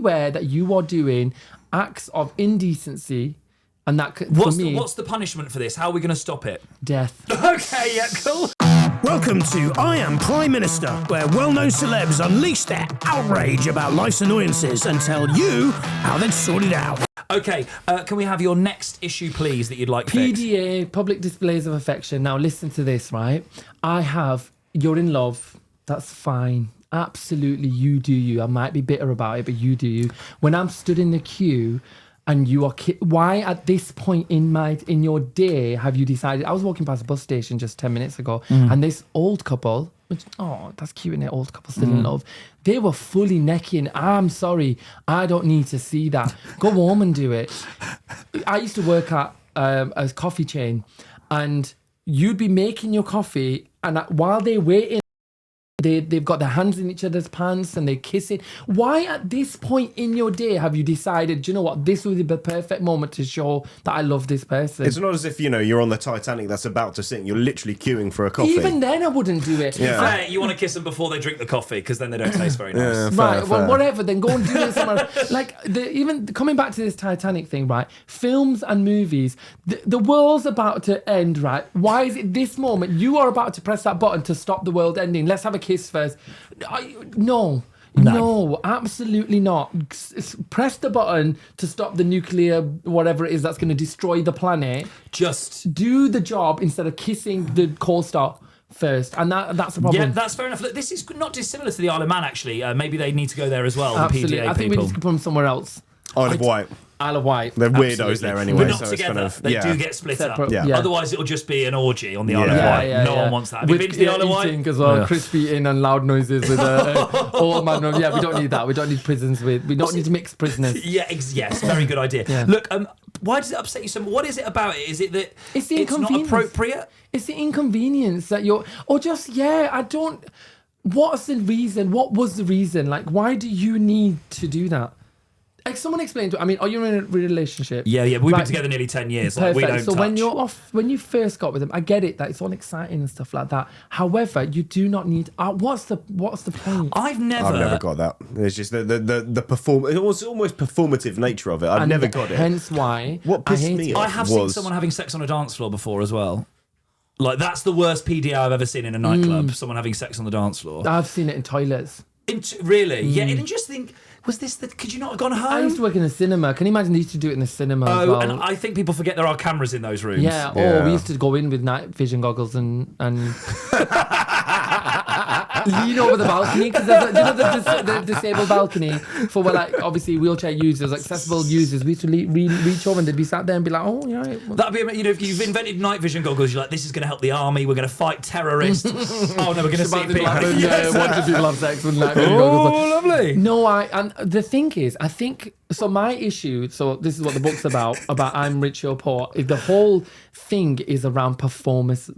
anywhere that you are doing acts of indecency, and that what's the punishment for this? How are we going to stop it? Death. Okay, yeah, cool. Welcome to I Am Prime Minister, where well-known celebs unleash their outrage about life's annoyances and tell you how they'd sort it out. Okay, can we have your next issue, please, that you'd like fixed? PDA, public displays of affection. Now listen to this, right? You're in love. That's fine. Absolutely, you do you. I might be bitter about it, but you do you. When I'm stood in the queue and you are... why at this point in your day have you decided... I was walking past a bus station just 10 minutes ago and this old couple... that's cute, isn't it? Old couple still in love. They were fully necking. I'm sorry. I don't need to see that. Go home and do it. I used to work at a coffee chain and you'd be making your coffee and while they're waiting, they've got their hands in each other's pants and they're kissing. Why at this point in your day have you decided, do you know what, this was the perfect moment to show that I love this person? It's not as if, you're on the Titanic that's about to sink. You're literally queuing for a coffee. Even then I wouldn't do it. Yeah. You want to kiss them before they drink the coffee because then they don't taste very nice. Yeah, Right, fair. Whatever, then go and do it somewhere. Even coming back to this Titanic thing, right? Films and movies, the world's about to end, right? Why is it this moment? You are about to press that button to stop the world ending. Let's have a kiss first. No, absolutely not. Press the button to stop the nuclear, whatever it is that's going to destroy the planet. Just do the job instead of kissing the co-star first, and that's the problem. Yeah, that's fair enough. Look, this is not dissimilar to the Isle of Man, actually. Maybe they need to go there as well. Absolutely. The PDA I think people. we need to put them somewhere else. Isle of Wight. Isle of Wight. They're weirdos Absolutely. there anyway. We're not so together. It's They do get split Separate, up. yeah. Otherwise, it'll just be an orgy on the Isle of Yeah. Wight. No one wants that. Have you been to the Isle of Wight? Eating as well, crispy eating and loud noises with all manner of... Yeah, we don't need that. We don't need prisons with... We don't need to mix prisoners. Yes, very good idea. Yeah. Look, why does it upset you so much? What is it about it? Is it that It's the it's not inconvenience. appropriate? It's the inconvenience that you're... Or just, I don't... What's the reason? What was the reason? Like, why do you need to do that? Like, someone explained to... are you in a relationship? Yeah. We've been together nearly 10 years. Like, we don't So touch. when you first got with them, I get it that it's all exciting and stuff like that. However, you do not need... what's the point? I've never got that. It's just the perform. It was almost performative nature of it. I've never got it. Hence why What pissed me off I have seen someone having sex on a dance floor before as well. Like, that's the worst PDA I've ever seen in a nightclub. Someone having sex on the dance floor. I've seen it in toilets. Really? Yeah, and just think... could you not have gone home? I used to work in a cinema. Can you imagine they used to do it in the cinema as well? And I think people forget there are cameras in those rooms. Yeah, or we used to go in with night vision goggles and lean over the balcony because the disabled balcony for obviously wheelchair users, accessible users. We used to reach over and they'd be sat there and be like, oh yeah. That'd be, if you've invented night vision goggles, you're like, this is going to help the army. We're going to fight terrorists. Oh no, we're going to see people. Watching people have sex with night vision goggles. Oh, lovely. No, and the thing is, I think so. My issue, so this is what the book's about I'm rich, you're poor. The whole thing is around performance.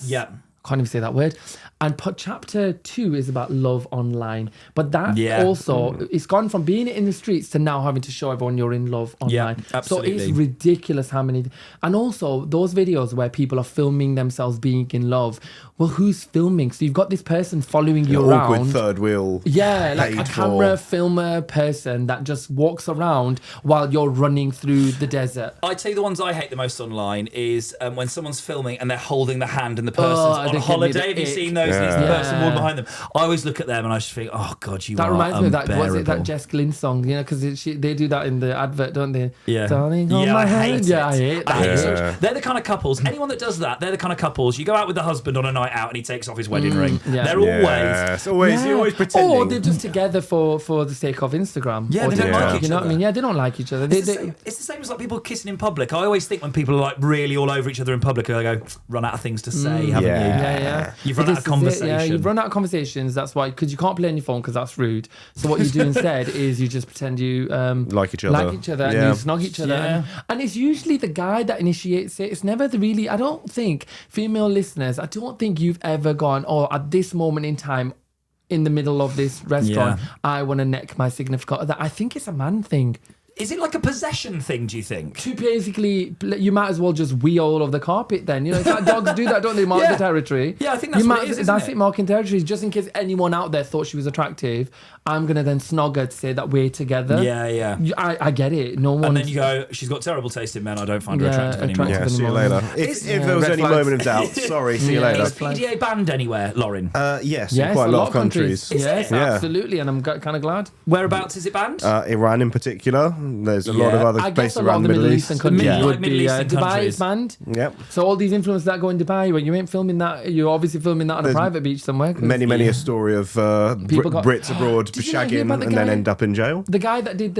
Yeah. Can't even say that word. And chapter 2 is about love online. But that also, it's gone from being in the streets to now having to show everyone you're in love online. Yeah, absolutely. So it's ridiculous how many... And also, those videos where people are filming themselves being in love, well, who's filming? So you've got this person following you around. Awkward third wheel. Yeah, like a camera filmer person that just walks around while you're running through the desert. I tell you, the ones I hate the most online is when someone's filming and they're holding the hand and the person's on holiday. Have you seen those? And it's the person walking behind them. I always look at them and I just think, oh God, you are unbearable. That reminds me of that Jess Glynn song, because they do that in the advert, don't they? Yeah. Darling, on my hand. Yeah, I hate that. They're the kind of couples, anyone that does that, they're the kind of couples, you go out with the husband on a night out and he takes off his wedding ring. Yeah. They're You're always pretending. Or they're just together for the sake of Instagram. Yeah, or they don't like each other. You know what I mean? Yeah, they don't like each other. It's the same as like people kissing in public. I always think when people are like really all over each other in public, I go, run out of things to say, haven't you? Yeah. You've run out of conversation. Yeah, you've run out of conversations. That's why, because you can't play on your phone because that's rude. So what you do instead is you just pretend you like each other, and you snog each other. And it's usually the guy that initiates it. It's never I don't think, female listeners, I don't think you've ever gone, at this moment in time, in the middle of this restaurant, I want to neck my significant other. I think it's a man thing. Is it like a possession thing, do you think? To basically, you might as well just wee all over the carpet then. You know, it's like dogs do that, don't they? Mark the territory. Yeah, I think that's what it is, That's it, marking territories. Just in case anyone out there thought she was attractive, I'm going to then snog her to say that we're together. Yeah. I get it. No one. And then you go, she's got terrible taste in men. I don't find her attractive anymore. Yeah, see you later. If there was any moment of doubt, sorry, see you later. Is PDA banned anywhere, Lauren? Yes, in quite a lot of countries. Yes, absolutely. And I'm kind of glad. Whereabouts is it banned? Iran in particular. There's a lot of other places around the Middle East. Countries would be. Dubai countries. Is banned. Yep. So all these influencers that go in Dubai, when you ain't filming that, you're obviously filming that on a private beach somewhere. Many a story of Brits abroad shagging and then end up in jail. The guy that did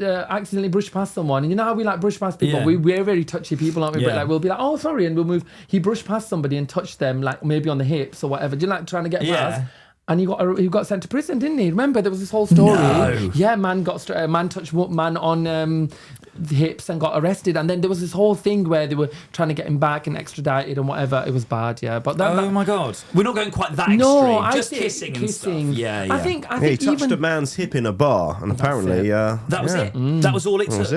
accidentally brushed past someone, and you know how we like brush past people. Yeah. We're very touchy people, aren't we? But like we'll be like, oh sorry, and we'll move. He brushed past somebody and touched them, like maybe on the hips or whatever. Do you like trying to get past? And he got sent to prison, didn't he? Remember, there was this whole story. No. Yeah, man touched man on the hips and got arrested. And then there was this whole thing where they were trying to get him back and extradited and whatever. It was bad, yeah. But oh my God, we're not going quite that extreme. Just kissing and stuff. Yeah. I think he touched a man's hip in a bar, and apparently that was it. That was all it took.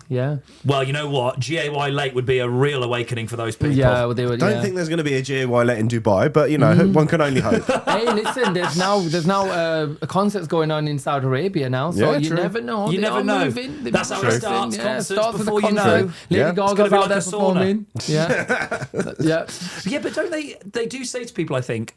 Yeah. Well, you know what? GAY late would be a real awakening for those people. Yeah, well, they would. Don't think there's going to be a GAY late in Dubai, but you know, one can only hope. Hey, listen, there's now concerts going on in Saudi Arabia now, so you never know. You never know. That's how it starts. Concerts before you know. Lady Gaga's out there performing. Yeah, but don't they do say to people, I think,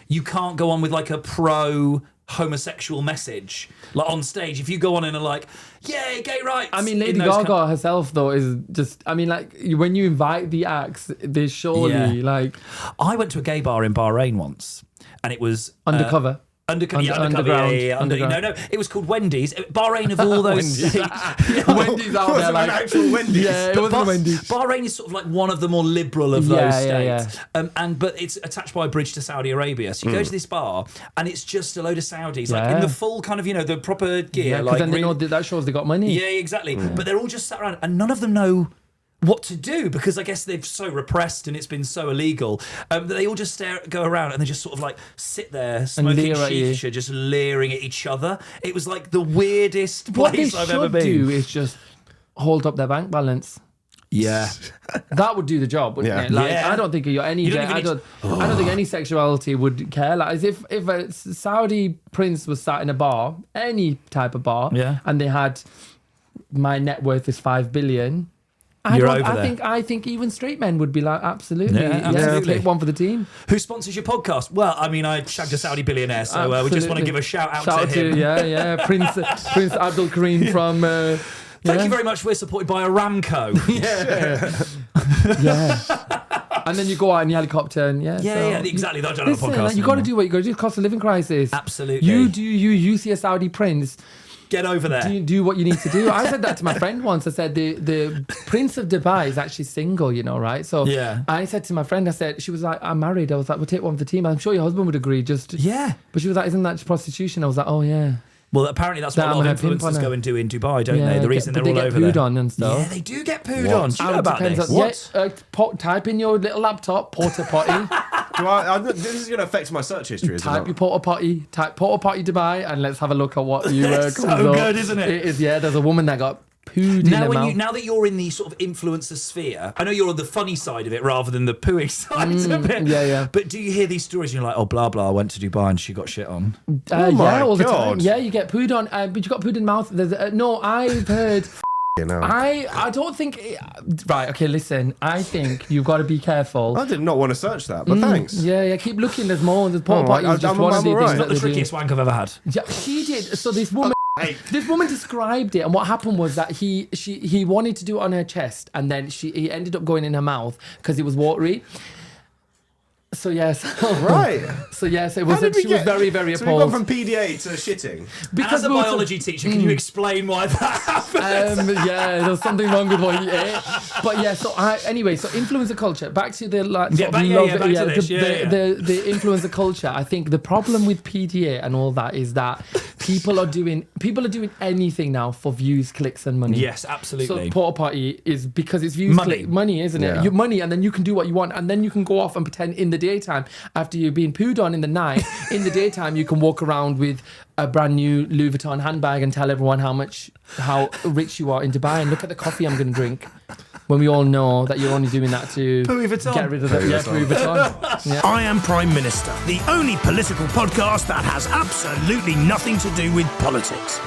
you can't go on with like a pro homosexual message like on stage if you go on and are like, yay, gay rights. I mean, Lady Gaga herself though is just, I mean, like when you invite the acts, they surely like. I went to a gay bar in Bahrain once, and it was undercover. Underground. No, it was called Wendy's. Bahrain of all those states. Wendy's out there, like an actual Wendy's. Yeah, it wasn't Wendy's. Bahrain is sort of like one of the more liberal of those states. But it's attached by a bridge to Saudi Arabia. So you go to this bar, and it's just a load of Saudis, like in the full kind of, the proper gear. Yeah, because then they know that shows they got money. Yeah, exactly. But they're all just sat around, and none of them know what to do, because I guess they've so repressed and it's been so illegal that they all just go around and they just sort of like sit there smoking shisha, just leering at each other. It was like the weirdest place I've ever been. What they should do is just hold up their bank balance. Yeah, that would do the job, wouldn't it? Like, I don't think I don't think any sexuality would care. Like, as if a Saudi prince was sat in a bar, any type of bar, and they had my net worth is $5 billion. I think even straight men would be like, absolutely. Take one for the team. Who sponsors your podcast? Well, I mean, I shagged a Saudi billionaire, so we just want to give a shout out to him. Prince Abdul Karim from. Thank you very much. We're supported by Aramco. And then you go out in the helicopter and exactly. That's on a podcast. You got to do what you got to do. Cost of living crisis. Absolutely. You see a Saudi prince. Get over there. Do what you need to do. I said that to my friend once. I said the Prince of Dubai is actually single, right? So I said to my friend, she was like, I'm married. I was like, we'll take one for the team. I'm sure your husband would agree. But she was like, isn't that just prostitution? I was like, oh yeah. Well, apparently that's what a lot of influencers go and do in Dubai, don't they? The reason they're all over there. They get pooed on and stuff. Yeah, they do get pooed on. Do you know about this? What? Type in your little laptop, porta potty. This is going to affect my search history. Type your porta potty. Type porta potty Dubai, and let's have a look at what you. It's so good, isn't it? It is. Yeah, there's a woman that got pooed in her mouth. Now that you're in the sort of influencer sphere, I know you're on the funny side of it rather than the pooing side of it. Yeah. But do you hear these stories and you're like, oh, blah, blah, I went to Dubai and she got shit on? All the time. Yeah, you get pooed on, but you got pooed in mouth. I've heard... I don't think... Right, okay, listen. I think you've got to be careful. I did not want to search that, but thanks. Yeah, keep looking. There's more. There's porta potties. Just one of the things. It's not the trickiest wank I've ever had. Yeah, she did. So this woman... This woman described it, and what happened was that he wanted to do it on her chest, and then he ended up going in her mouth because it was watery. So yes, right. So yes, it was. She was very, very appalled. So we've gone from PDA to shitting. Because as a biology teacher, can you explain why that happened? There was something wrong with what he ate. But yeah, so influencer culture. Back to the the influencer culture. I think the problem with PDA and all that is that People are doing anything now for views, clicks, and money. Yes, absolutely. So porta potty is because it's views, Money. click, money, isn't it? Yeah. Your money, and then you can do what you want, and then you can go off and pretend in the daytime after you've been pooed on in the night. In the daytime, you can walk around with a brand new Louis Vuitton handbag and tell everyone how rich you are in Dubai, and look at the coffee I'm going to drink. When we all know that you're only doing that to Louis Vuitton. get rid of the Louis Vuitton. Yeah. I Am Prime Minister, the only political podcast that has absolutely nothing to do with politics.